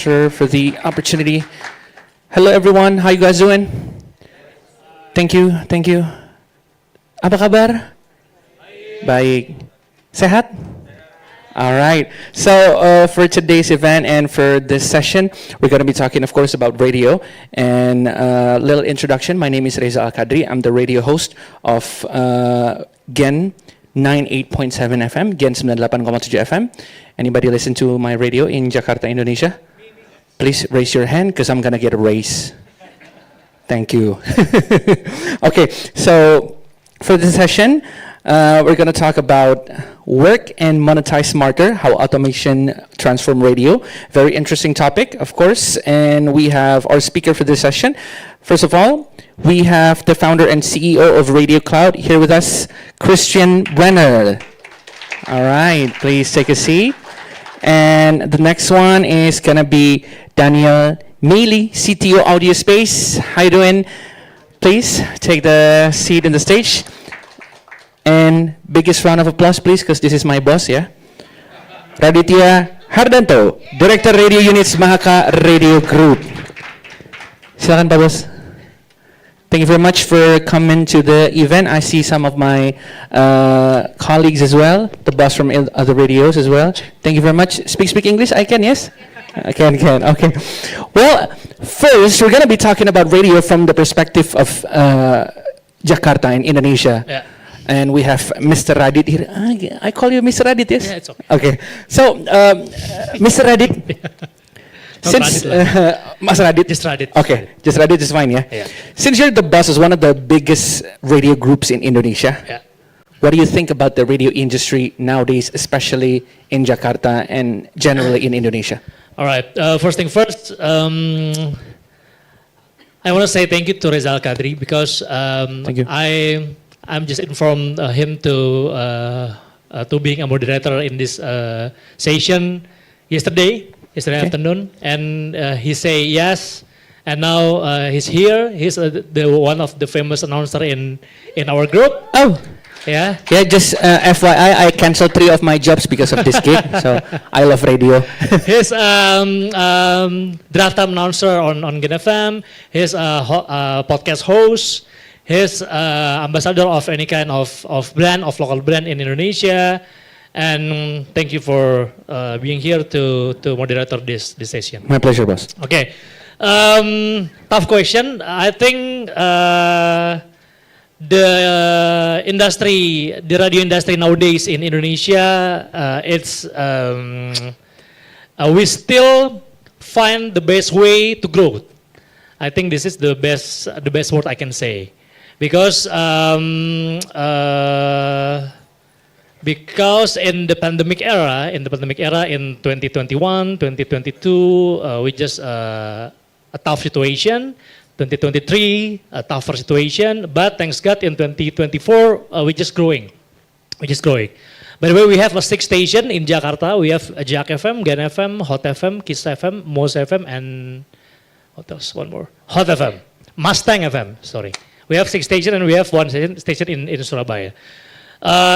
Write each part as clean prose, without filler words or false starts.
Pastor, for the opportunity. Hello, everyone. How you guys doing? Thank you. Thank you. Apa kabar? Baik. Sehat? All right. So for today's event and for this session, we're going to be talking, of course, about radio. And a little introduction. My name is Reza Al-Kadri. I'm the radio host of Gen 98.7 FM, Gen 98.7 FM. Anybody listen to my radio in Jakarta, Indonesia? Please raise your hand because I'm going to get a raise. Thank you. Okay, so for this session, we're going to talk about work and monetize smarter, how automation transform radio. Very interesting topic, of course. And we have our speaker for this session. First of all, we have the founder and CEO of Radio.Cloud here with us, Christian Brenner. All right, please take a seat. And the next one is going to be Daniel Mealy, CTO Audio Space. How you doing? Please take the seat in the stage. And biggest round of applause, please, because this is my boss, yeah? Raditya Hardanto, Director Radio Units Mahaka Radio Group. Silakan, Pak Bos. Thank you very much for coming to the event. I see some of my colleagues as well, the boss from other radios as well. Thank you very much. Speak English? I can, yes? I can, okay. Well, first, we're going to be talking about radio from the perspective of Jakarta in Indonesia. Yeah. And we have Mr. Radit here. I call you Mr. Radit, yes? Yeah, it's okay. Okay. So, Mr. Radit, since Mas Radit, Just Radit. Okay, just Radit is fine, yeah? Yeah. Since you're the boss of one of the biggest radio groups in Indonesia, Yeah. what do you think about the radio industry nowadays, especially in Jakarta and generally in Indonesia? All right. First thing first, I want to say thank you to Reza Al-Kadri because Thank you. I'm just informed him to being a moderator in this session yesterday Okay. afternoon, and he say yes, and now he's here. He's the one of the famous announcer in our group. Oh, Yeah. yeah, just FYI, I canceled 3 of my jobs because of this gig, so I love radio. He's draft time announcer on Gen FM. He's a podcast host. He's ambassador of any kind of brand, of local brand in Indonesia. And thank you for being here to moderate this session. My pleasure, boss. Okay. Tough question. I think the radio industry nowadays in Indonesia, it's we still find the best way to grow. I think this is the best word I can say, because in the pandemic era in 2021, 2022, we just a tough situation. 2023, a tougher situation, but thanks God in 2024, we're just growing. By the way, we have a 6 station in Jakarta. We have Jack FM, Gen FM, Hot FM, Kiss FM, Mos FM, and what else? One more. Hot FM, Mustang FM, sorry. We have 6 stations and we have 1 station in Surabaya.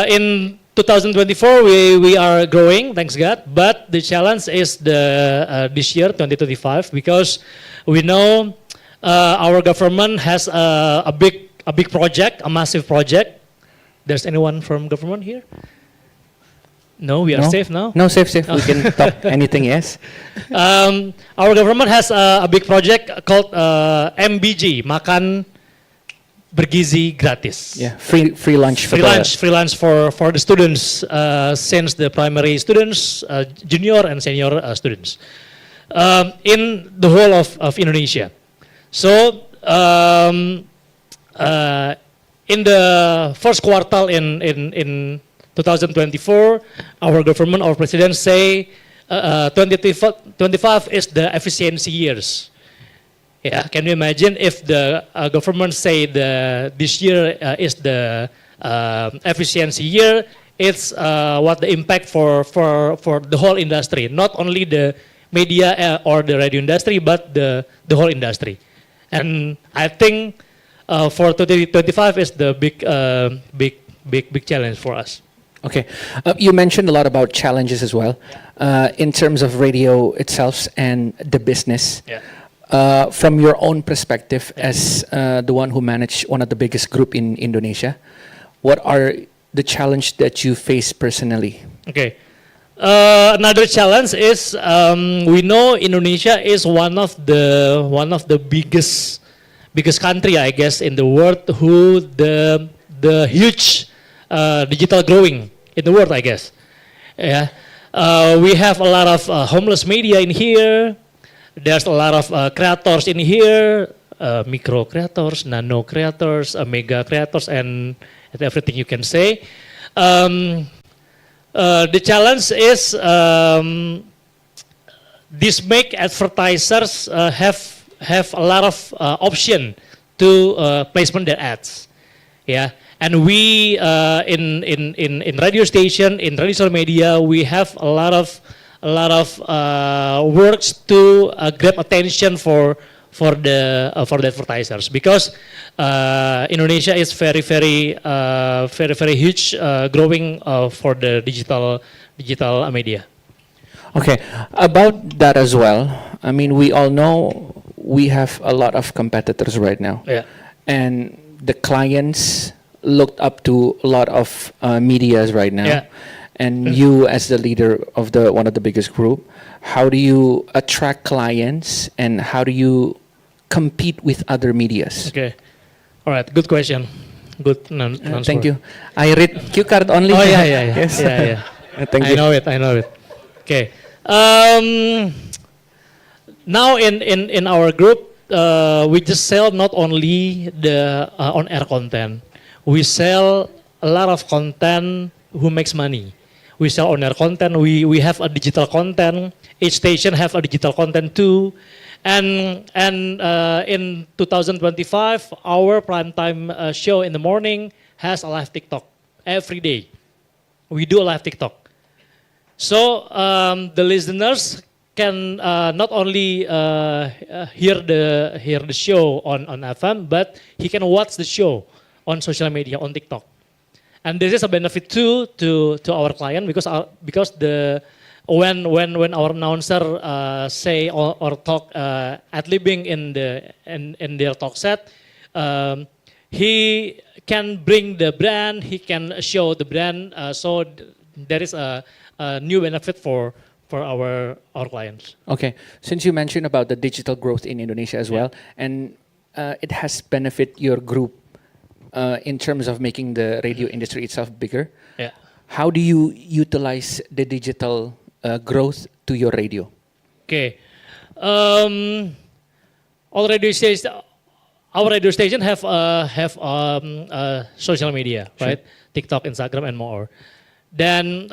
In 2024, we are growing, thanks God, but the challenge is this year, 2025, because we know our government has a big project, a massive project. There's anyone from government here? No, we are safe now? No, safe. We can talk anything, yes. Our government has a big project called MBG, Makan Bergizi Gratis. Yeah, free lunch for Free lunch for the students, since the primary students, junior and senior students, in the whole of Indonesia. So in the first quarter in 2024, our government, our president say 2025 is the efficiency years. Yeah, can you imagine if the government say this year is the efficiency year? It's what the impact for the whole industry, not only the media or the radio industry, but the whole industry. And I think for 2025 is the big challenge for us. Okay. You mentioned a lot about challenges as well, in terms of radio itself and the business. Yeah. From your own perspective, as the one who managed one of the biggest group in Indonesia, what are the challenge that you face personally? Okay. Another challenge is we know Indonesia is one of the biggest country, I guess, in the world who the huge digital growing in the world, I guess. Yeah. We have a lot of homeless media in here. There's a lot of creators in here, micro creators, nano creators, mega creators, and everything you can say. The challenge is this make advertisers have a lot of option to placement their ads, yeah. And we in radio station, in traditional media, we have a lot of works to grab attention for the advertisers, because Indonesia is very huge growing for the digital media. Okay, about that as well. I mean, we all know we have a lot of competitors right now, Yeah. and the clients looked up to a lot of medias right now. Yeah. And you, as the leader of the one of the biggest group, how do you attract clients and how do you compete with other medias? Okay. All right. Good question. Good. Thank you. I read cue card only. Oh yeah. Yes. Yeah. Thank I you. know it. Okay. Now in our group, we just sell not only the on-air content. We sell a lot of content who makes money. We sell on-air content. We have a digital content. Each station have a digital content too. And in 2025, our primetime show in the morning has a live TikTok every day. We do a live TikTok. So the listeners can not only hear the show on FM, but he can watch the show on social media, on TikTok. And this is a benefit too to our client, because when our announcer say or talk ad-libbing in their talk set, he can bring the brand, he can show the brand. So there is a new benefit for our clients. Okay, since you mentioned about the digital growth in Indonesia as well, and it has benefit your group in terms of making the radio industry itself bigger. Yeah. How do you utilize the digital growth to your radio? Okay. Our radio station have social media, Sure. right? TikTok, Instagram, and more. Then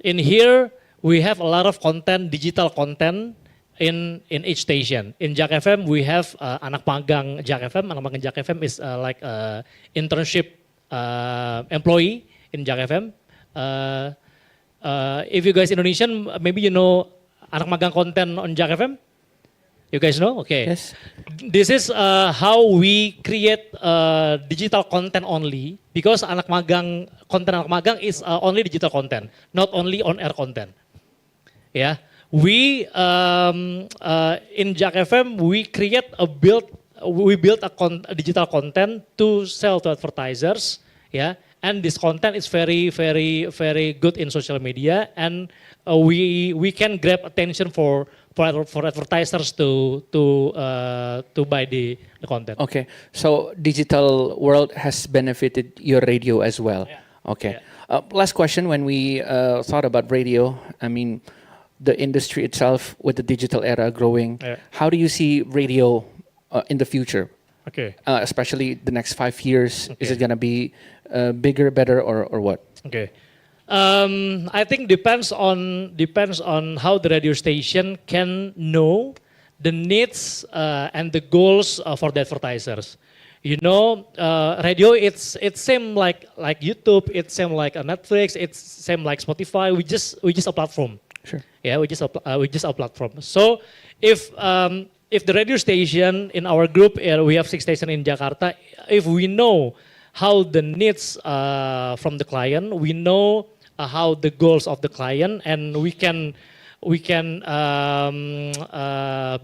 in here we have a lot of content, digital content in each station. In Jak FM we have anak magang Jak FM. Anak magang Jak FM is like internship employee in Jak FM. If you guys Indonesian, maybe you know anak magang content on Jak FM. You guys know? Okay. Yes. This is how we create digital content only, because content anak magang is only digital content, not only on-air content. Yeah. We in Jak FM we build a digital content to sell to advertisers. Yeah. And this content is very good in social media, and we can grab attention for advertisers to buy the content. Okay, so digital world has benefited your radio as well. Yeah. Okay. Yeah. Last question: when we thought about radio, I mean, the industry itself with the digital era growing, Yeah. how do you see radio in the future? Okay. Especially the next 5 years, is Okay. it gonna be bigger, better, or what? Okay. I think depends on how the radio station can know the needs and the goals for the advertisers. You know, radio it's same like YouTube, it's same like Netflix, it's same like Spotify. We just a platform. Sure. Yeah, we just a platform. So if the radio station in our group, we have 6 stations in Jakarta, if we know how the needs from the client. We know how the goals of the client, and we can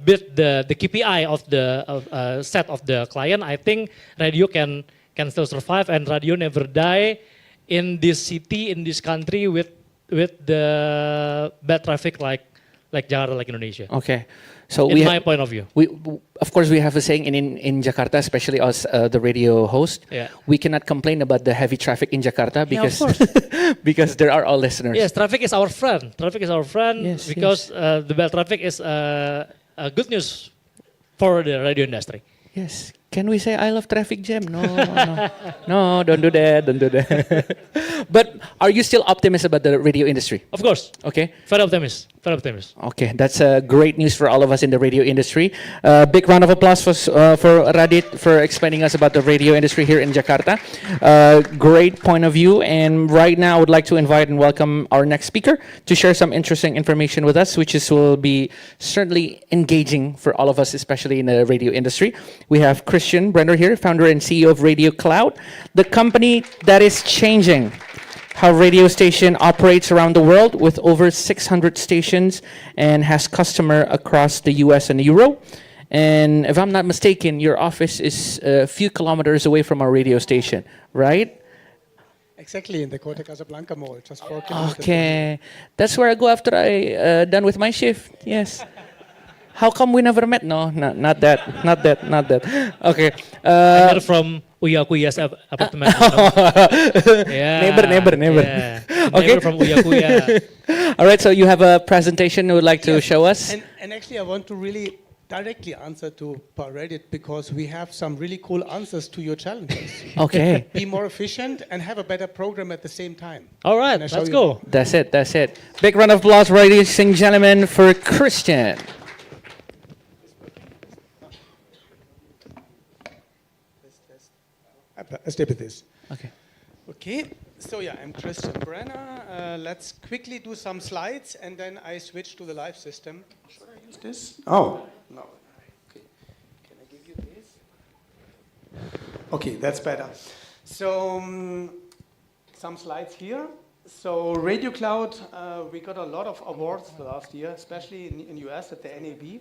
build the KPI of the set of the client. I think radio can still survive, and radio never die in this city, in this country with the bad traffic like Jakarta, like Indonesia. Okay. So In my point of view. we of course we have a saying in Jakarta, especially as the radio host. Yeah. We cannot complain about the heavy traffic in Jakarta Yeah, of because course. because there are all listeners. Yes, traffic is our friend. Traffic is our friend Yes, because the bad traffic is good news for the radio industry. Yes. Can we say I love traffic jam? No, no, no. Don't do that. Don't do that. But are you still optimistic about the radio industry? Of course, Okay. very optimist. Very optimist. Okay, that's great news for all of us in the radio industry. Big round of applause for Radit for explaining us about the radio industry here in Jakarta. Great point of view. And right now, I would like to invite and welcome our next speaker to share some interesting information with us, which will be certainly engaging for all of us, especially in the radio industry. We have Christian Brenner here, founder and CEO of Radio.Cloud, the company that is changing how radio station operates around the world with over 600 stations and has customer across the US and Europe. And if I'm not mistaken, your office is a few kilometers away from our radio station, right? Exactly, in the Kota Casablanca Mall, just 4 kilometers. Okay, that's where I go after I done with my shift. Yes. How come we never met? No, not that, not that, not that. Okay. They're from Uya Kuya's apartment. Yeah. Neighbor. Yeah. Okay. Neighbor from Uya Kuya. All right, so you have a presentation you would like to show us? And actually, I want to really directly answer to Reddit because we have some really cool answers to your challenges. Okay. Be more efficient and have a better program at the same time. All right, Can I show let's you? go. That's it, that's it. Big round of applause, ladies and gentlemen, for Christian. I stay with this. Okay. Okay, so yeah, I'm Christian Brenner. Let's quickly do some slides and then I switch to the live system. Should I use this? Oh, no. Okay, can I give you this? Okay, that's better. So, some slides here. So, Radio.Cloud, we got a lot of awards the last year, especially in US at the NAB.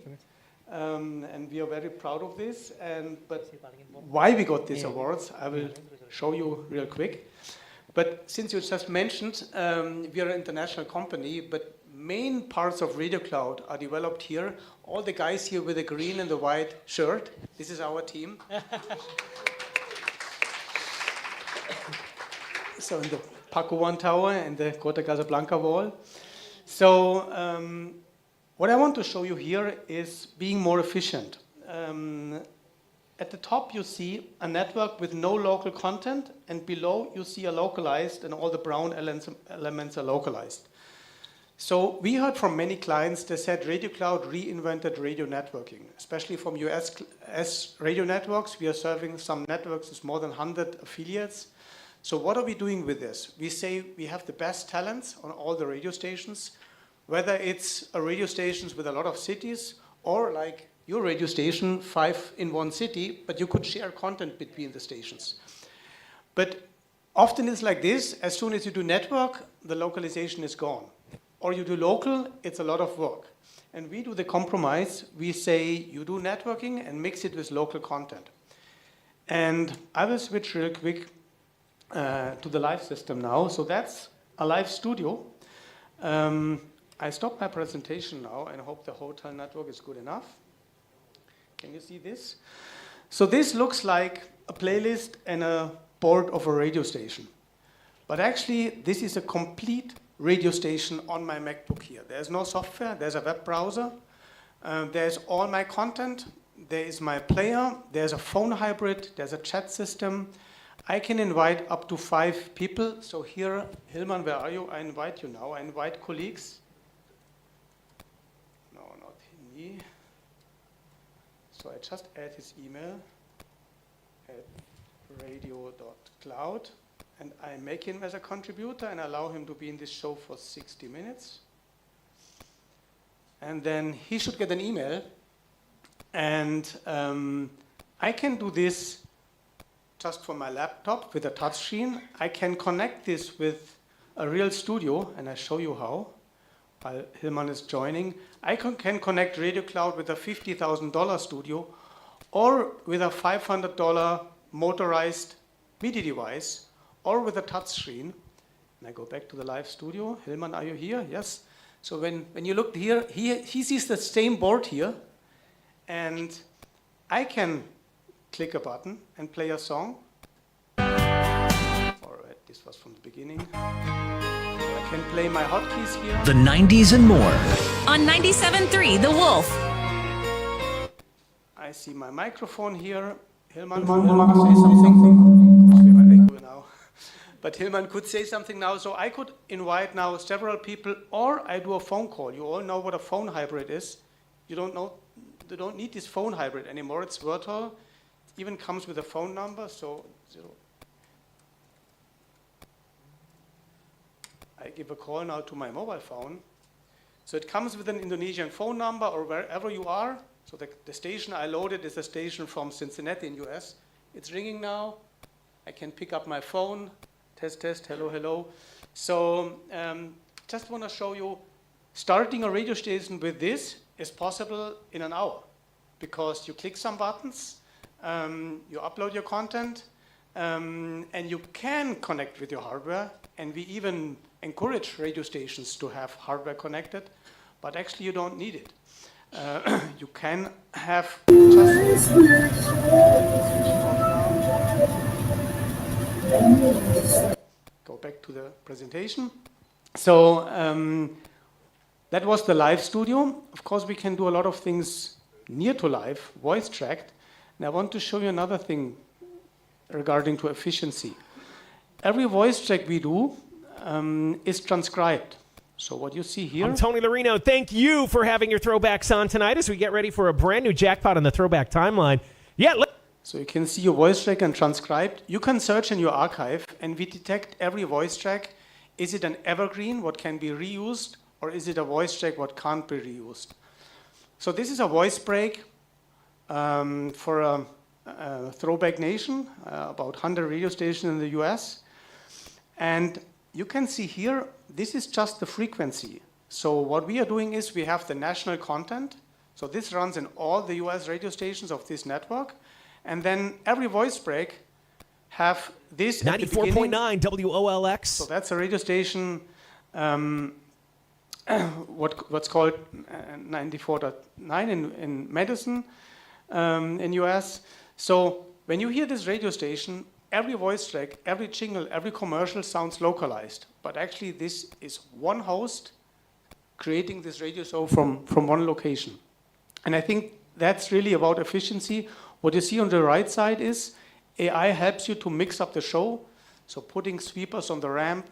And we are very proud of this. But why we got these awards, I will show you real quick. But since you just mentioned, we are an international company, but main parts of Radio.Cloud are developed here. All the guys here with the green and the white shirt, this is our team. So in the Paco One Tower and the Kota Casablanca wall. So what I want to show you here is being more efficient. At the top you see a network with no local content, and below you see a localized, and all the brown elements are localized. So we heard from many clients, they said Radio.Cloud reinvented radio networking, especially from US radio networks. We are serving some networks with more than 100 affiliates. So what are we doing with this? We say we have the best talents on all the radio stations, whether it's a radio stations with a lot of cities or like your radio station, 5 in one city, but you could share content between the stations. But often it's like this, as soon as you do network, the localization is gone. Or you do local, it's a lot of work. And we do the compromise, we say you do networking and mix it with local content. And I will switch real quick to the live system now. So that's a live studio. I stop my presentation now and hope the hotel network is good enough. Can you see this? So this looks like a playlist and a board of a radio station. But actually, this is a complete radio station on my MacBook here. There's no software, there's a web browser, there's all my content, there is my player, there's a phone hybrid, there's a chat system. I can invite up to 5 people. So here, Hilman, where are you? I invite you now. I invite colleagues. No, not me. So I just add his email at Radio.Cloud, and I make him as a contributor and allow him to be in this show for 60 minutes. And then he should get an email, and I can do this just from my laptop with a touchscreen. I can connect this with a real studio, and I show you how, while Hilman is joining. I can connect Radio.Cloud with a $50,000 studio or with a $500 motorized MIDI device or with a touchscreen. And I go back to the live studio. Hilman, are you here? Yes. So when you look here, he sees the same board here, and I can click a button and play a song. All right, this was from the beginning. I can play my hotkeys here. The 90s and more. On 97.3 The Wolf. I see my microphone here. Hilman could say something. Okay, my echo now. But Hilman could say something now, so I could invite now several people, or I do a phone call. You all know what a phone hybrid is. You don't need this phone hybrid anymore. It's virtual. It even comes with a phone number. So I give a call now to my mobile phone. So it comes with an Indonesian phone number or wherever you are. So the station I loaded is a station from Cincinnati in US. It's ringing now. I can pick up my phone. Test, test, hello, hello. So just want to show you, starting a radio station with this is possible in an hour, because you click some buttons, you upload your content, and you can connect with your hardware. And we even encourage radio stations to have hardware connected, but actually you don't need it. You can have just go back to the presentation. So that was the live studio. Of course, we can do a lot of things near to live, voice tracked. And I want to show you another thing regarding to efficiency. Every voice track we do is transcribed. So what you see here... I'm Tony Larino. Thank you for having your throwbacks on tonight as we get ready for a brand new jackpot on the Throwback Timeline. So you can see your voice track and transcribed. You can search in your archive, and we detect every voice track. Is it an evergreen, what can be reused, or is it a voice track what can't be reused? So this is a voice break for a throwback nation, about 100 radio stations in the US. And you can see here, this is just the frequency. So what we are doing is we have the national content. So this runs in all the US radio stations of this network. And then every voice break have this 94.9 WOLX. So that's a radio station, what's called 94.9 in Madison, in US. So when you hear this radio station, every voice track, every jingle, every commercial sounds localized. But actually this is one host creating this radio show from one location. And I think that's really about efficiency. What you see on the right side is AI helps you to mix up the show. So putting sweepers on the ramp,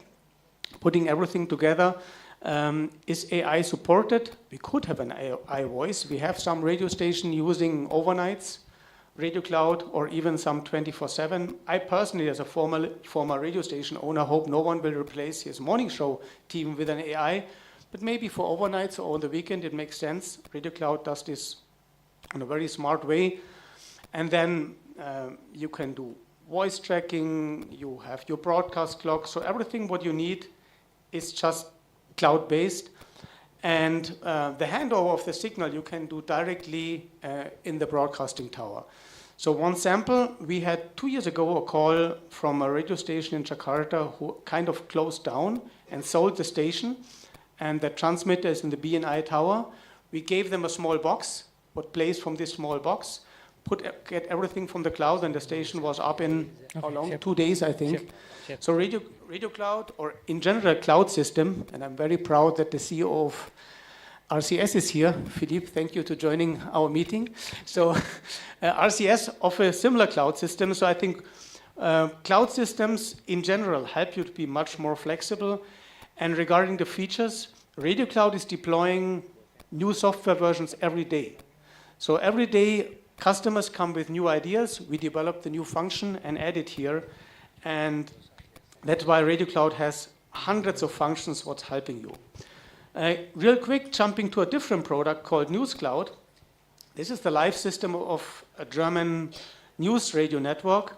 putting everything together. Is AI supported? We could have an AI voice. We have some radio station using overnights, Radio.Cloud, or even some 24/7. I personally, as a former radio station owner, hope no one will replace his morning show team with an AI. But maybe for overnights or on the weekend, it makes sense. Radio.Cloud does this in a very smart way. And then you can do voice tracking, you have your broadcast clock, so everything what you need is just cloud-based. And the handover of the signal you can do directly in the broadcasting tower. So one sample, we had 2 years ago a call from a radio station in Jakarta who kind of closed down and sold the station, and the transmitter is in the BNI tower. We gave them a small box, what plays from this small box, get everything from the cloud, and the station was up in, how long? 2 days, I think. So Radio.Cloud, or in general cloud system, and I'm very proud that the CEO of RCS is here. Philippe, thank you for joining our meeting. So RCS offers a similar cloud system, so I think cloud systems in general help you to be much more flexible. And regarding the features, Radio.Cloud is deploying new software versions every day. So every day, customers come with new ideas. We develop the new function and add it here. And that's why Radio.Cloud has hundreds of functions what's helping you. Real quick, jumping to a different product called NewsCloud. This is the live system of a German news radio network.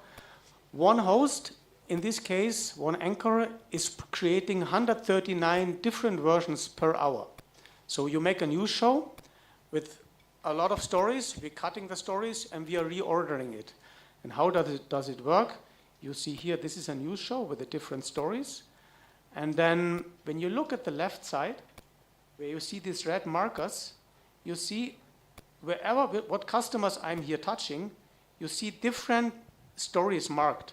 One host, in this case, one anchor, is creating 139 different versions per hour. So you make a news show with a lot of stories, we're cutting the stories, and we are reordering it. And how does it work? You see here, this is a news show with the different stories. And then when you look at the left side, where you see these red markers, you see what customers I'm here touching, you see different stories marked.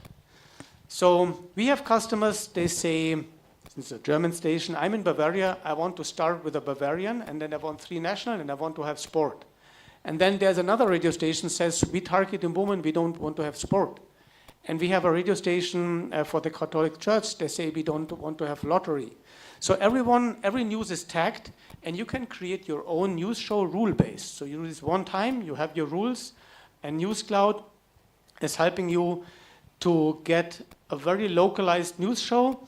So we have customers, they say, since it's a German station, I'm in Bavaria, I want to start with a Bavarian, and then I want 3 national, and I want to have sport. And then there's another radio station says, we target in women, we don't want to have sport. And we have a radio station for the Catholic Church, they say we don't want to have lottery. So every news is tagged, and you can create your own news show rule-based. So you do this one time, you have your rules, and Cloud is helping you to get a very localized news show,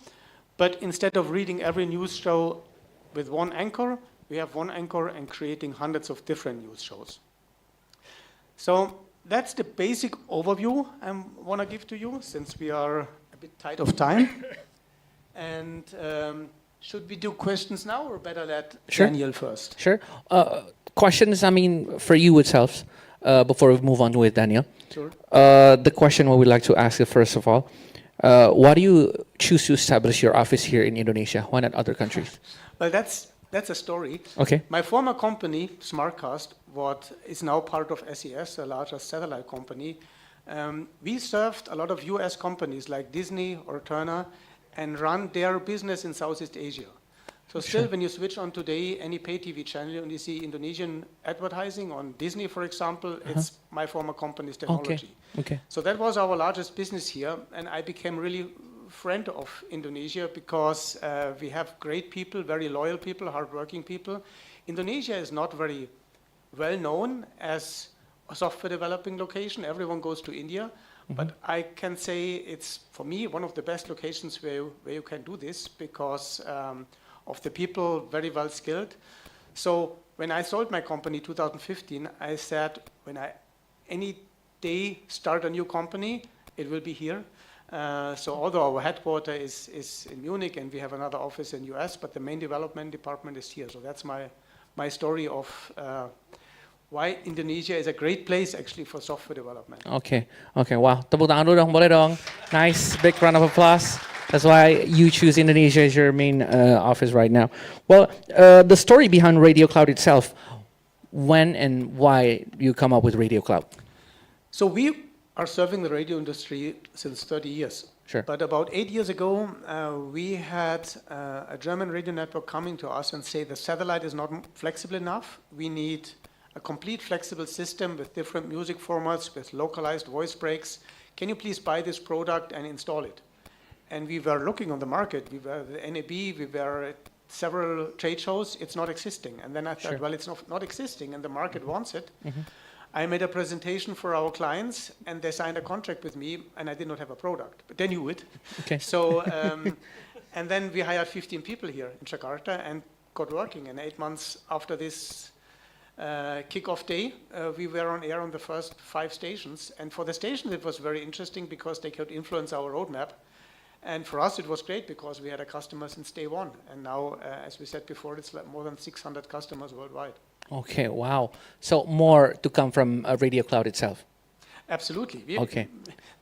but instead of reading every news show with one anchor, we have one anchor and creating hundreds of different news shows. So that's the basic overview I want to give to you, since we are a bit tight of time. And should we do questions now, or better let Daniel first? Sure. Questions, I mean, for you itself, before we move on with Daniel. Sure. The question we would like to ask you, first of all, why do you choose to establish your office here in Indonesia? Why not other countries? Well, that's a story. Okay. My former company, Smartcast, what is now part of SES, the largest satellite company, we served a lot of US companies like Disney or Turner and run their business in Southeast Asia. So still, when you switch on today any pay TV channel and you see Indonesian advertising on Disney, for example, it's my former company's technology. Okay. So that was our largest business here, and I became really friend of Indonesia because we have great people, very loyal people, hardworking people. Indonesia is not very well known as a software developing location. Everyone goes to India, but I can say it's, for me, one of the best locations where you can do this because of the people, very well skilled. So when I sold my company 2015, I said, when I any day start a new company, it will be here. So although our headquarters is in Munich and we have another office in US, but the main development department is here. So that's my story of why Indonesia is a great place actually for software development. Okay. Wow. Tepuk tangan dulu dong, boleh dong. Nice, big round of applause. That's why you choose Indonesia as your main office right now. Well, the story behind Radio.Cloud itself, when and why you come up with Radio.Cloud? So we are serving the radio industry since 30 years. Sure. But about 8 years ago, we had a German radio network coming to us and say the satellite is not flexible enough. We need a complete flexible system with different music formats, with localized voice breaks. Can you please buy this product and install it? And we were looking on the market. We were at the NAB, we were at several trade shows. It's not existing. And then I thought, well, it's not existing, and the market wants it. I made a presentation for our clients, and they signed a contract with me, and I did not have a product, but they knew it. Okay. So, and then we hired 15 people here in Jakarta and got working. And 8 months after this kickoff day, we were on air on the first 5 stations. And for the stations, it was very interesting because they could influence our roadmap. And for us, it was great because we had a customer since day one. And now, as we said before, it's like more than 600 customers worldwide. Okay, wow. So more to come from Radio.Cloud itself? Absolutely. Okay.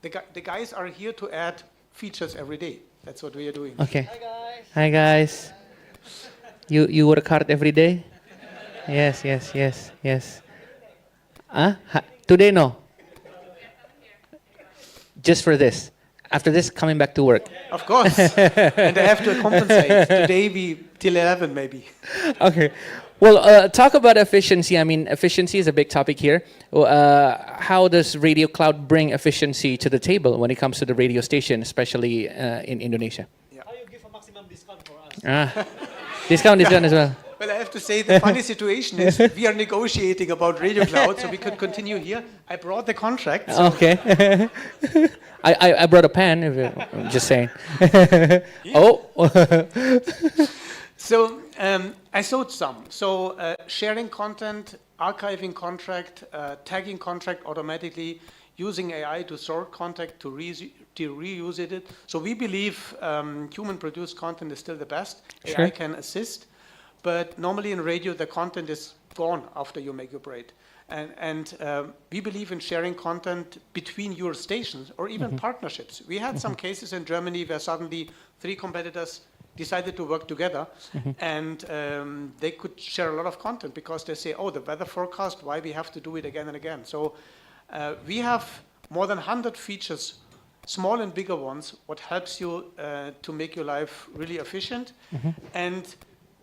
The guys are here to add features every day. That's what we are doing. Okay. Hi guys. You work hard every day? Yes. Today no? Just for this? After this, coming back to work? Of course. And I have to compensate. Today till 11 maybe. Okay. Well, talk about efficiency. I mean, efficiency is a big topic here. How does Radio.Cloud bring efficiency to the table when it comes to the radio station, especially in Indonesia? Yeah. How you give a maximum discount for us? Discount is done as well. Well, I have to say the funny situation is we are negotiating about Radio.Cloud, so we could continue here. I brought the contract. So Okay. I brought a pen, I'm just saying. Oh. So I sold some. So sharing content, archiving contract, tagging contract automatically. using AI to sort content, to reuse it. So we believe human-produced content is still the best. Sure. AI can assist, but normally in radio, the content is gone after you make your break. And we believe in sharing content between your stations or even partnerships. We had some cases in Germany where suddenly 3 competitors decided to work together, and they could share a lot of content because they say, oh, the weather forecast, why we have to do it again and again. So we have more than 100 features, small and bigger ones, what helps you to make your life really efficient and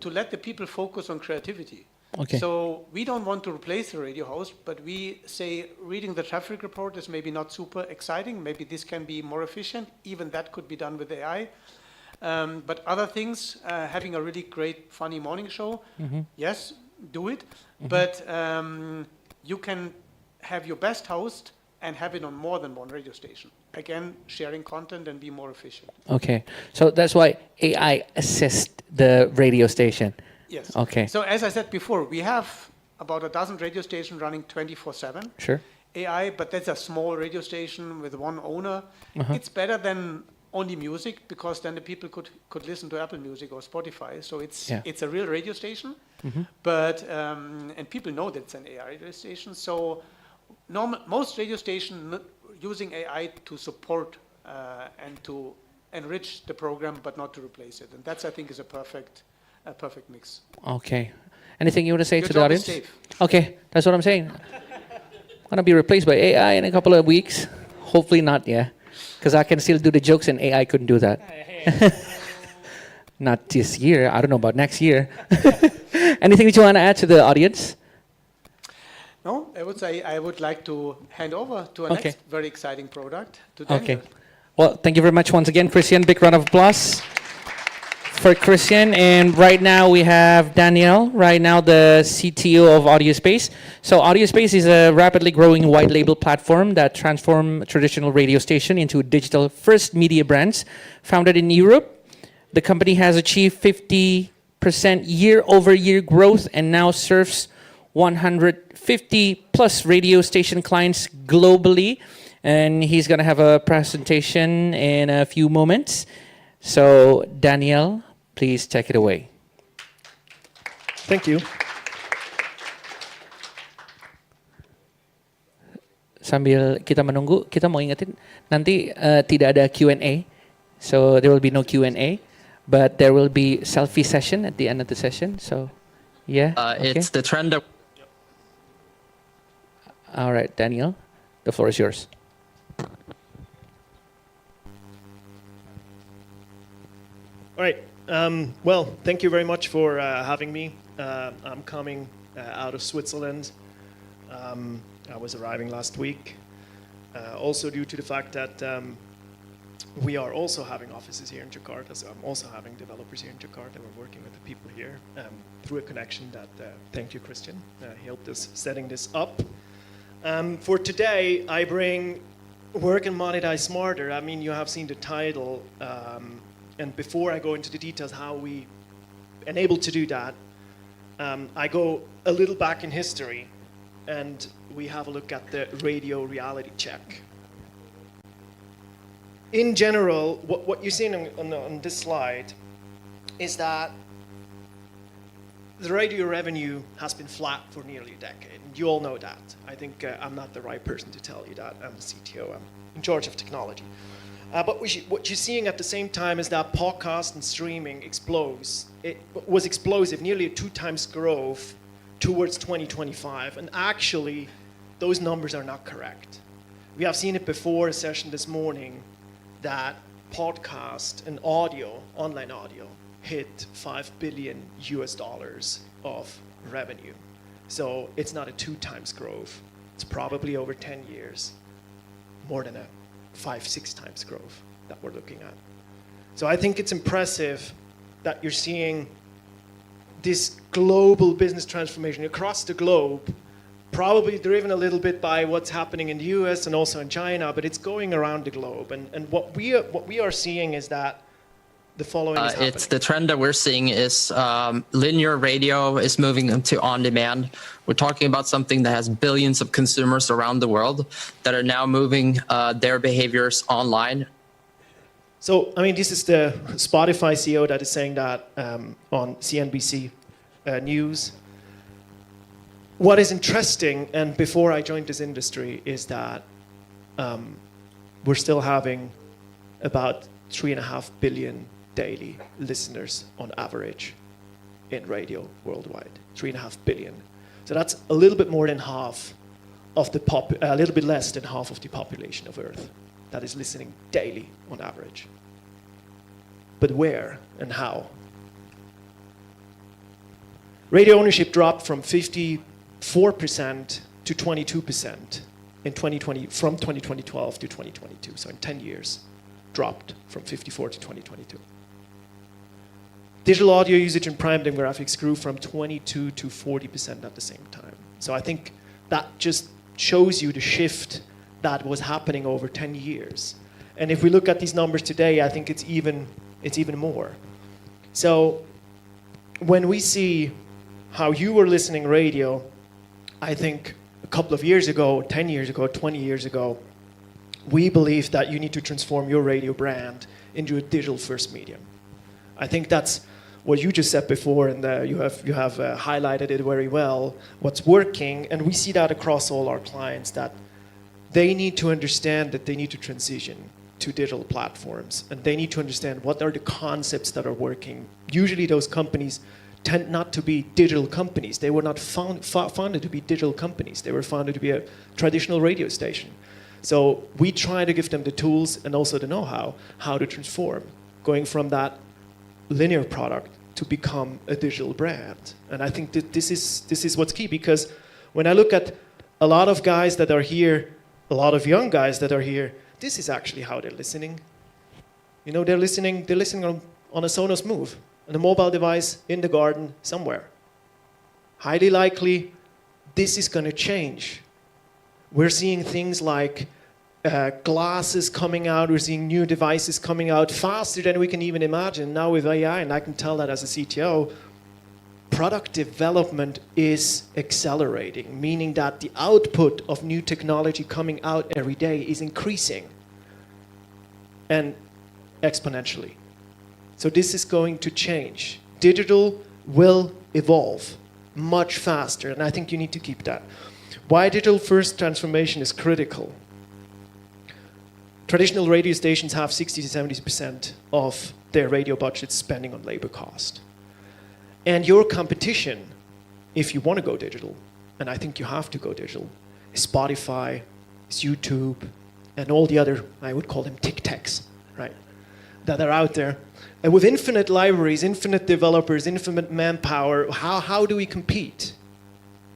to let the people focus on creativity. Okay. So we don't want to replace the radio host, but we say reading the traffic report is maybe not super exciting. Maybe this can be more efficient. Even that could be done with AI. But other things, having a really great, funny morning show, yes, do it. But you can have your best host and have it on more than one radio station. Again, sharing content and be more efficient. Okay. So that's why AI assists the radio station. Yes. Okay. So as I said before, we have about a dozen radio stations running 24/7. Sure. AI, but that's a small radio station with one owner. It's better than only music because then the people could listen to Apple Music or Spotify. So it's a real radio station, but and people know that it's an AI radio station. So most radio stations using AI to support and to enrich the program, but not to replace it. And that's, I think, is a perfect mix. Okay. Anything you want to say Your to the job is audience? safe. Okay, that's what I'm saying. I'm gonna be replaced by AI in a couple of weeks. Hopefully not, yeah. Because I can still do the jokes and AI couldn't do that. Not this year. I don't know about next year. Anything that you want to add to the audience? No, I would say I would like to hand over to a Okay. next very exciting product, to Daniel. Okay. Well, thank you very much once again, Christian. Big round of applause for Christian. And right now we have Danielle, right now the CTO of AudioSpace. So AudioSpace is a rapidly growing white label platform that transforms traditional radio station into digital first media brands. Founded in Europe, the company has achieved 50% year-over-year growth and now serves 150 plus radio station clients globally. And he's going to have a presentation in a few moments. So, Daniel, please take it away. Thank you. Sambil kita menunggu, kita mau ingetin nanti tidak ada Q&A. So, there will be no Q&A, but there will be selfie session at the end of the session. So, yeah. Okay. It's the trend that All right, Daniel, the floor is yours. All right. Well, thank you very much for having me. I'm coming out of Switzerland. I was arriving last week. Also due to the fact that we are also having offices here in Jakarta, so I'm also having developers here in Jakarta. We're working with the people here through a connection that, thank you, Christian, he helped us setting this up. For today, I bring Work and Monetize Smarter. I mean, you have seen the title. And before I go into the details how we enable to do that, I go a little back in history and we have a look at the radio reality check. In general, what you're seeing on this slide is that the radio revenue has been flat for nearly a decade. And you all know that. I think I'm not the right person to tell you that. I'm the CTO. I'm in charge of technology. But what you're seeing at the same time is that podcast and streaming explodes. It was explosive, nearly a 2 times growth towards 2025. And actually, those numbers are not correct. We have seen it before a session this morning that podcast and audio, online audio, hit $5 billion of revenue. So it's not a 2 times growth. It's probably over 10 years, more than a 5-6 times growth that we're looking at. So I think it's impressive that you're seeing this global business transformation across the globe, probably driven a little bit by what's happening in the US and also in China, but it's going around the globe. And what we are seeing is that the following is happening. It's the trend that we're seeing is linear radio is moving into on-demand. We're talking about something that has billions of consumers around the world that are now moving their behaviors online. So, I mean, this is the Spotify CEO that is saying that on CNBC News. What is interesting, and before I joined this industry, is that we're still having about 3.5 billion daily listeners on average in radio worldwide. 3.5 billion. So that's a little bit more than half of the a little bit less than half of the population of Earth that is listening daily on average. But where and how? Radio ownership dropped from 54% to 22% in 2020, from 2012 to 2022. So in 10 years, dropped from 54 to 2022. Digital audio usage and prime demographics grew from 22 to 40% at the same time. So I think that just shows you the shift that was happening over 10 years. And if we look at these numbers today, I think it's even more. So when we see how you were listening radio, I think a couple of years ago, 10 years ago, 20 years ago, we believed that you need to transform your radio brand into a digital-first medium. I think that's what you just said before, and you have highlighted it very well, what's working, and we see that across all our clients, that they need to understand that they need to transition to digital platforms, and they need to understand what are the concepts that are working. Usually those companies tend not to be digital companies. They were not founded to be digital companies. They were founded to be a traditional radio station. So we try to give them the tools and also the know-how, how to transform, going from that linear product to become a digital brand. And I think that this is what's key, because when I look at a lot of guys that are here, a lot of young guys that are here, this is actually how they're listening. You know, they're listening on a Sonos Move, on a mobile device in the garden somewhere. Highly likely, this is going to change. We're seeing things like glasses coming out. We're seeing new devices coming out faster than we can even imagine. Now with AI, and I can tell that as a CTO, product development is accelerating, meaning that the output of new technology coming out every day is increasing, and exponentially. So this is going to change. Digital will evolve much faster, and I think you need to keep that. Why digital-first transformation is critical. Traditional radio stations have 60 to 70% of their radio budget spending on labor cost. And your competition, if you want to go digital, and I think you have to go digital, is Spotify, is YouTube, and all the other, I would call them tic-tacs, right, that are out there. And with infinite libraries, infinite developers, infinite manpower, how do we compete?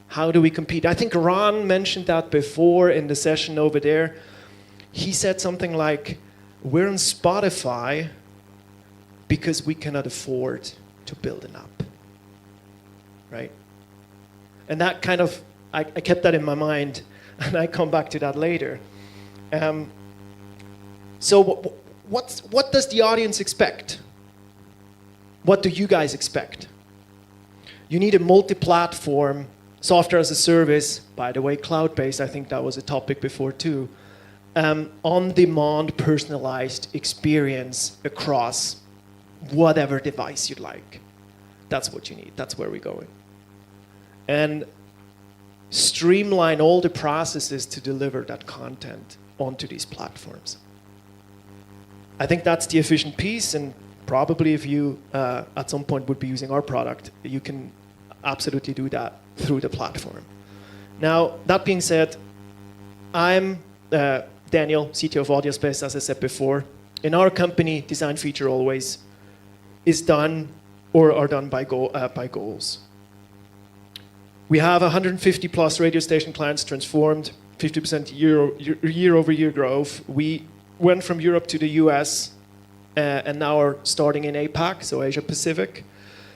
How do we compete? I think Ron mentioned that before in the session over there. He said something like, we're on Spotify because we cannot afford to build an app, right? And that kind of, I kept that in my mind, and I come back to that later. So what does the audience expect? What do you guys expect? You need a multi-platform software as a service, by the way, cloud-based, I think that was a topic before too, on-demand personalized experience across whatever device you'd like. That's what you need. That's where we're going. And streamline all the processes to deliver that content onto these platforms. I think that's the efficient piece, and probably if you at some point would be using our product, you can absolutely do that through the platform. Now, that being said, I'm Daniel, CTO of AudioSpace, as I said before. In our company, design feature always is done or are done by goals. We have 150 plus radio station clients transformed, 50% year-over-year growth. We went from Europe to the US and now are starting in APAC, so Asia Pacific.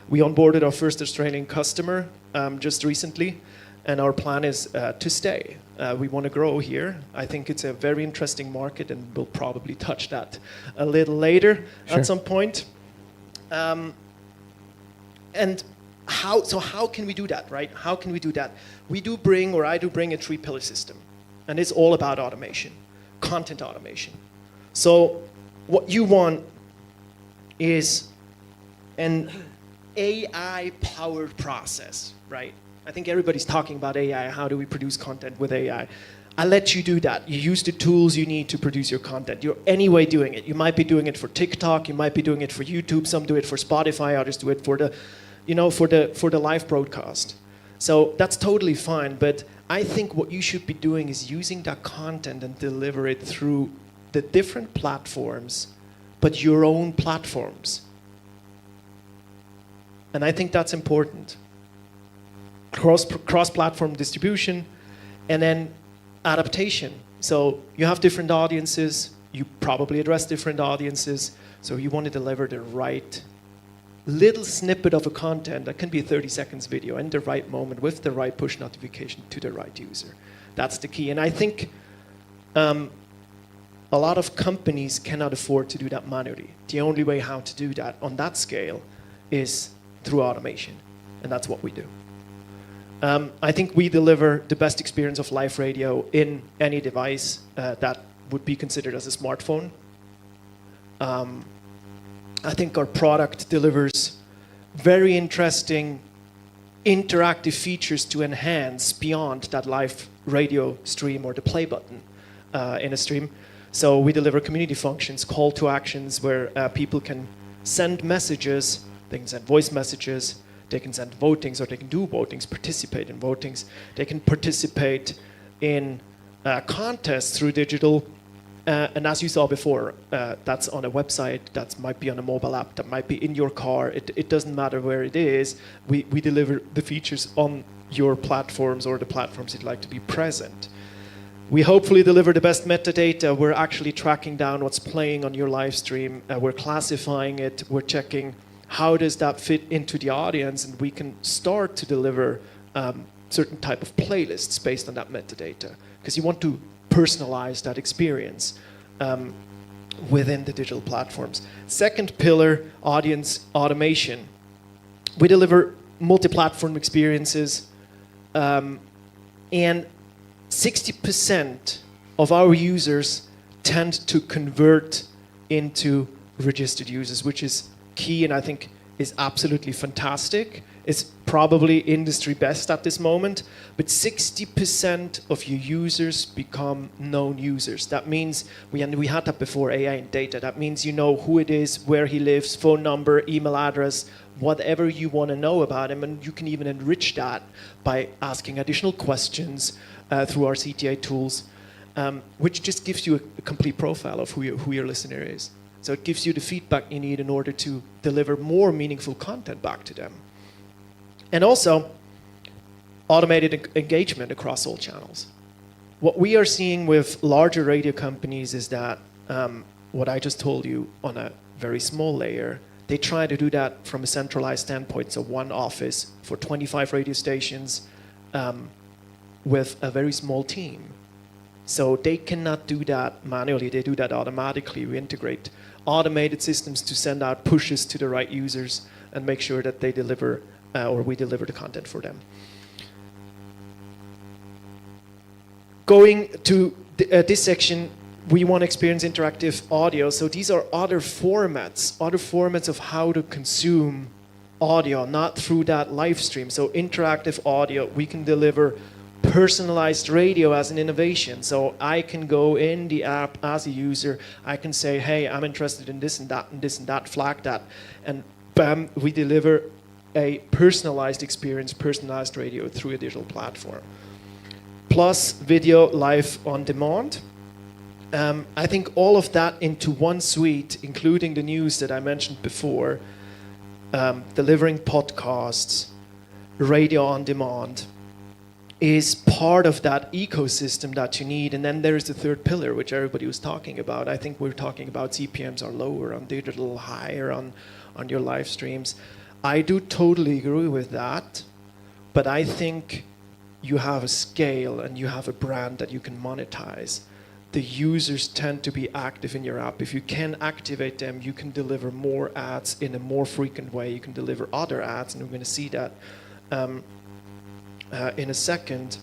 We onboarded our first Australian customer just recently, and our plan is to stay. We want to grow here. I think it's a very interesting market, and we'll probably touch that a little later at some point. And how can we do that, right? How can we do that? I do bring a 3-pillar system, and it's all about automation, content automation. So what you want is an AI-powered process, right? I think everybody's talking about AI. How do we produce content with AI? I let you do that. You use the tools you need to produce your content. You're anyway doing it. You might be doing it for TikTok. You might be doing it for YouTube. Some do it for Spotify. Others do it for the live broadcast. So that's totally fine. But I think what you should be doing is using that content and deliver it through the different platforms, but your own platforms. And I think that's important. Cross-platform distribution, and then adaptation. So you have different audiences, you probably address different audiences, so you want to deliver the right little snippet of a content that can be a 30 seconds video in the right moment with the right push notification to the right user. That's the key. And I think a lot of companies cannot afford to do that manually. The only way how to do that on that scale is through automation, and that's what we do. I think we deliver the best experience of live radio in any device that would be considered as a smartphone. I think our product delivers very interesting interactive features to enhance beyond that live radio stream or the play button in a stream. So we deliver community functions, call to actions, where people can send messages, they can send voice messages, they can send votings, or they can do votings, participate in votings. They can participate in contests through digital. And as you saw before, that's on a website, that might be on a mobile app, that might be in your car. It doesn't matter where it is. We deliver the features on your platforms or the platforms you'd like to be present. We hopefully deliver the best metadata. We're actually tracking down what's playing on your live stream. We're classifying it. We're checking how does that fit into the audience, and we can start to deliver certain type of playlists based on that metadata, because you want to personalize that experience within the digital platforms. Second pillar, audience automation. We deliver multi-platform experiences, and 60% of our users tend to convert into registered users, which is key, and I think is absolutely fantastic. It's probably industry best at this moment, but 60% of your users become known users. That means, we had that before, AI and data. That means you know who it is, where he lives, phone number, email address, whatever you want to know about him, and you can even enrich that by asking additional questions through our CTA tools, which just gives you a complete profile of who your listener is. So it gives you the feedback you need in order to deliver more meaningful content back to them. And also, automated engagement across all channels. What we are seeing with larger radio companies is that what I just told you on a very small layer, they try to do that from a centralized standpoint, so one office for 25 radio stations with a very small team. So they cannot do that manually, they do that automatically. We integrate automated systems to send out pushes to the right users and make sure that they deliver, or we deliver the content for them. Going to this section, we want to experience interactive audio. So these are other formats of how to consume audio, not through that live stream. So interactive audio, we can deliver personalized radio as an innovation. So I can go in the app as a user, I can say, hey, I'm interested in this and that and this and that, flag that, and bam, we deliver a personalized experience, personalized radio through a digital platform. Plus video live on demand. I think all of that into one suite, including the news that I mentioned before, delivering podcasts, radio on demand, is part of that ecosystem that you need. And then there's the third pillar, which everybody was talking about. I think we're talking about CPMs are lower on digital, higher on your live streams. I do totally agree with that, but I think you have a scale and you have a brand that you can monetize. the users tend to be active in your app. If you can activate them, you can deliver more ads in a more frequent way. You can deliver other ads, and we're going to see that in a second.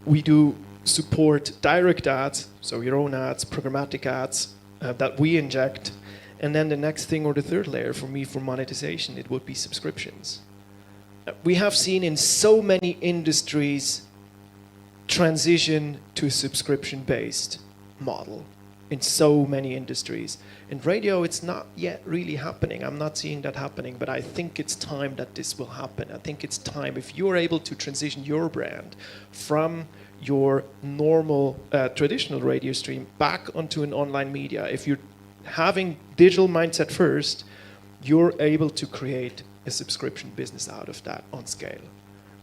We do support direct ads, so your own ads, programmatic ads that we inject. And then the next thing, or the third layer for me for monetization, it would be subscriptions. We have seen in so many industries transition to a subscription-based model in so many industries. In radio, it's not yet really happening. I'm not seeing that happening, but I think it's time that this will happen. I think it's time, if you're able to transition your brand from your normal traditional radio stream back onto an online media, if you're having digital mindset first, you're able to create a subscription business out of that on scale.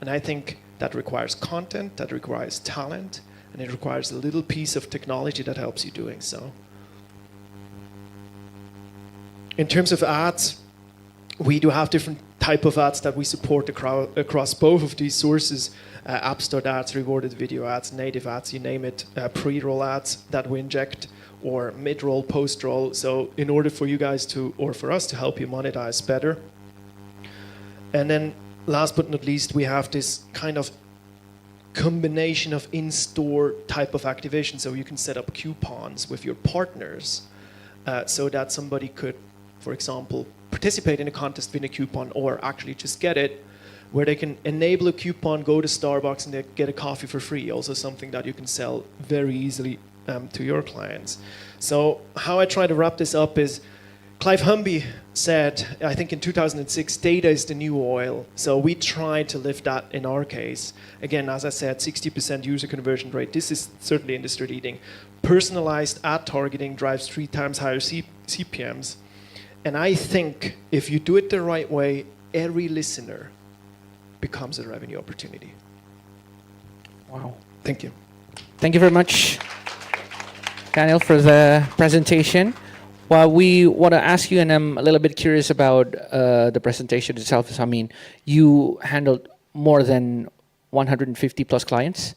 And I think that requires content, that requires talent, and it requires a little piece of technology that helps you doing so. In terms of ads, we do have different type of ads that we support across both of these sources. App Store ads, rewarded video ads, native ads, you name it, pre-roll ads that we inject, or mid-roll, post-roll. So in order for you guys to, or for us to help you monetize better. And then last but not least, we have this kind of combination of in-store type of activation. So you can set up coupons with your partners so that somebody could, for example, participate in a contest, win a coupon, or actually just get it, where they can enable a coupon, go to Starbucks, and they get a coffee for free. Also something that you can sell very easily to your clients. So how I try to wrap this up is, Clive Humby said, I think in 2006, data is the new oil. So we try to live that in our case. Again, as I said, 60% user conversion rate. This is certainly industry leading. Personalized ad targeting drives 3 times higher CPMs. And I think if you do it the right way, every listener becomes a revenue opportunity. Wow. Thank you. Thank you very much, Daniel, for the presentation. Well, we want to ask you, and I'm a little bit curious about the presentation itself. I mean, you handled more than 150 plus clients.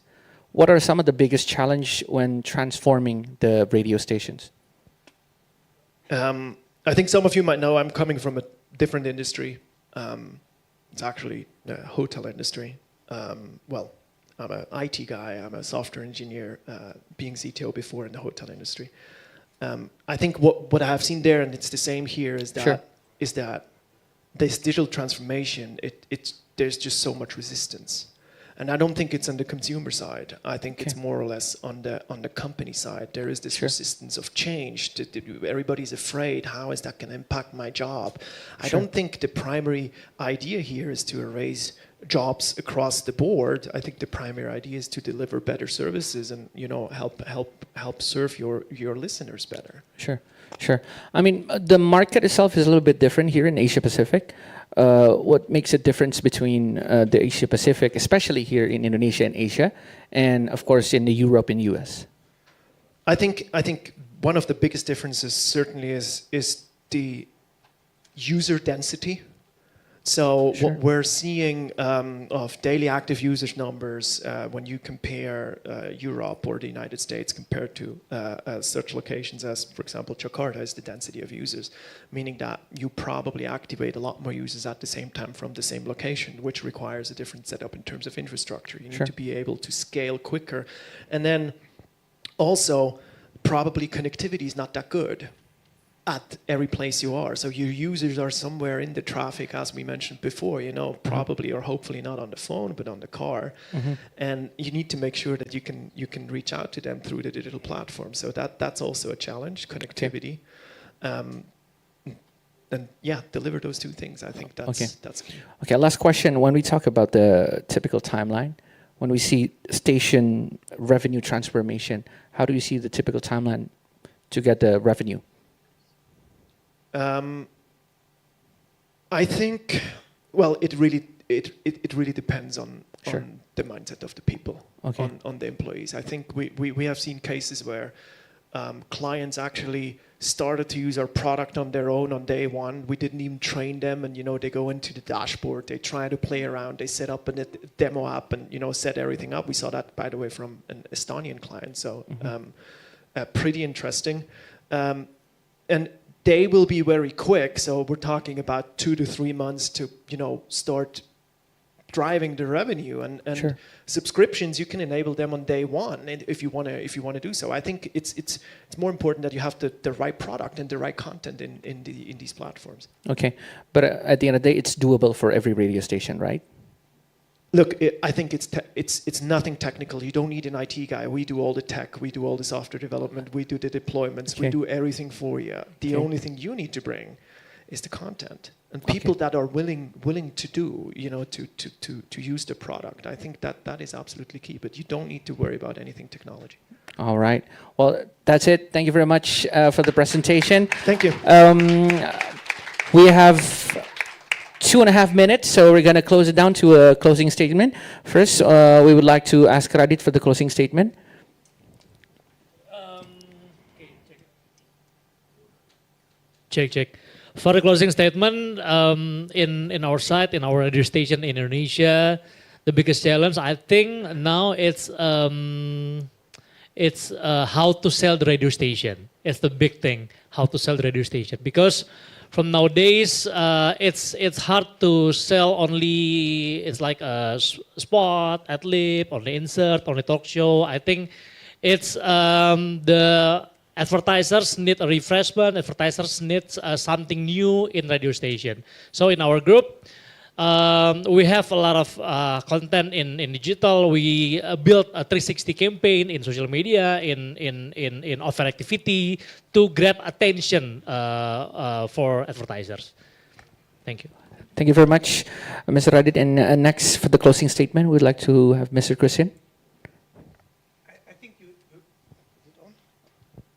What are some of the biggest challenge when transforming the radio stations? I think some of you might know I'm coming from a different industry. It's actually the hotel industry. Well, I'm an IT guy. I'm a software engineer, being CTO before in the hotel industry. I think what I have seen there, and it's the same here, is that Sure. is that this digital transformation, there's just so much resistance. And I don't think it's on the consumer side. I think it's more or less on the company side. There is this resistance of change. Everybody's afraid. How is that going to impact my job? I don't think the primary idea here is to erase jobs across the board. I think the primary idea is to deliver better services and help serve your listeners better. Sure. I mean, the market itself is a little bit different here in Asia Pacific. What makes a difference between the Asia Pacific, especially here in Indonesia and Asia, and of course in the Europe and US? I think one of the biggest differences certainly is the user density. So what we're seeing of daily active users numbers when you compare Europe or the United States compared to such locations as, for example, Jakarta, is the density of users, meaning that you probably activate a lot more users at the same time from the same location, which requires a different setup in terms of infrastructure. You need to be able to scale quicker. And then also, probably connectivity is not that good at every place you are. So your users are somewhere in the traffic, as we mentioned before, probably or hopefully not on the phone, but on the car. And you need to make sure that you can reach out to them through the digital platform. So that's also a challenge, connectivity. And deliver those two things. I think that's key. Okay, last question. When we talk about the typical timeline, when we see station revenue transformation, how do you see the typical timeline to get the revenue? I think, well, it really depends on the mindset of the people, on the employees. I think we have seen cases where clients actually started to use our product on their own on day one. We didn't even train them, and they go into the dashboard, they try to play around, they set up a demo app, and set everything up. We saw that, by the way, from an Estonian client. So pretty interesting, and they will be very quick. So we're talking about 2 to 3 months to start driving the revenue, and Sure. subscriptions, you can enable them on day one, and if you want to do so. I think it's more important that you have the right product and the right content in these platforms. Okay, but at the end of the day, it's doable for every radio station, right? Look, I think it's nothing technical. You don't need an IT guy. We do all the tech, we do all the software development, we do the deployments, we Okay. do everything for you. The Okay. only thing you need to bring is the content and people that are willing to do, to use the product. I think that is absolutely key. But you don't need to worry about anything technology. All right. Well, that's it. Thank you very much for the presentation. Thank you. We have 2.5 minutes, so we're going to close it down to a closing statement. First, we would like to ask Radit for the closing statement. Check. For the closing statement, in our site, in our radio station in Indonesia, the biggest challenge I think now it's how to sell the radio station. It's the big thing, how to sell the radio station, because from nowadays it's hard to sell only. It's like a spot, ad lib, only insert, only talk show. I think it's the advertisers need a refreshment. Advertisers need something new in radio station. So in our group, we have a lot of content in digital. We built a 360 campaign in social media, in offer activity to grab attention for advertisers. Thank you. Thank you very much, Mr. Radit. And next, for the closing statement, we'd like to have Mr. Christian. I think you is it on?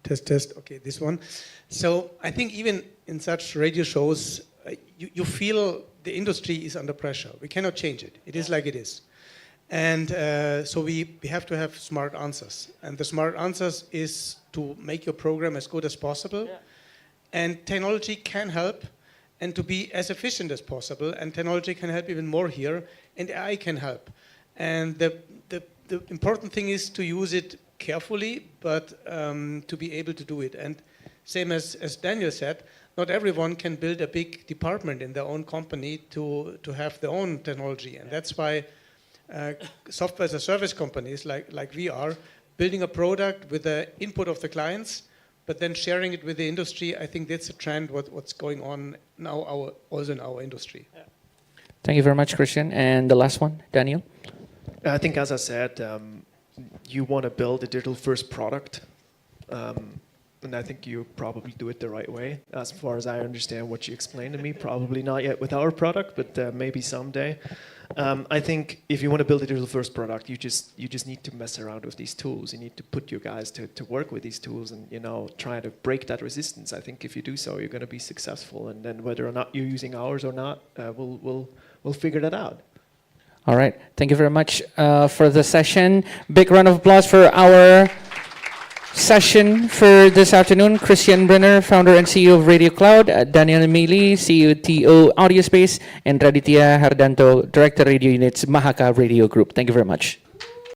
Test. Okay, this one. So I think even in such radio shows, you feel the industry is under pressure. We cannot change it. It is like it is. And so we have to have smart answers. And the smart answers is to make your program as good as possible. Yeah. And technology can help, and to be as efficient as possible. And technology can help even more here, and AI can help. And the important thing is to use it carefully, but to be able to do it. And same as Daniel said, not everyone can build a big department in their own company to have their own technology. And that's why software as a service companies like we are, building a product with the input of the clients, but then sharing it with the industry. I think that's a trend, what's going on now also in our industry. Yeah. Thank you very much, Christian. And the last one, Daniel. I think, as I said, you want to build a digital first product. And I think you probably do it the right way. As far as I understand what you explained to me, probably not yet with our product, but maybe someday. I think if you want to build a digital first product, you just need to mess around with these tools. You need to put your guys to work with these tools and try to break that resistance. I think if you do so, you're going to be successful. And then whether or not you're using ours or not, we'll figure that out. All right. Thank you very much for the session. Big round of applause for our session for this afternoon. Christian Brenner, founder and CEO of Radio.Cloud, Daniel Mealy, CTO Audio Space, and Raditya Hardanto, Director Radio Units, Mahaka Radio Group. Thank you very much.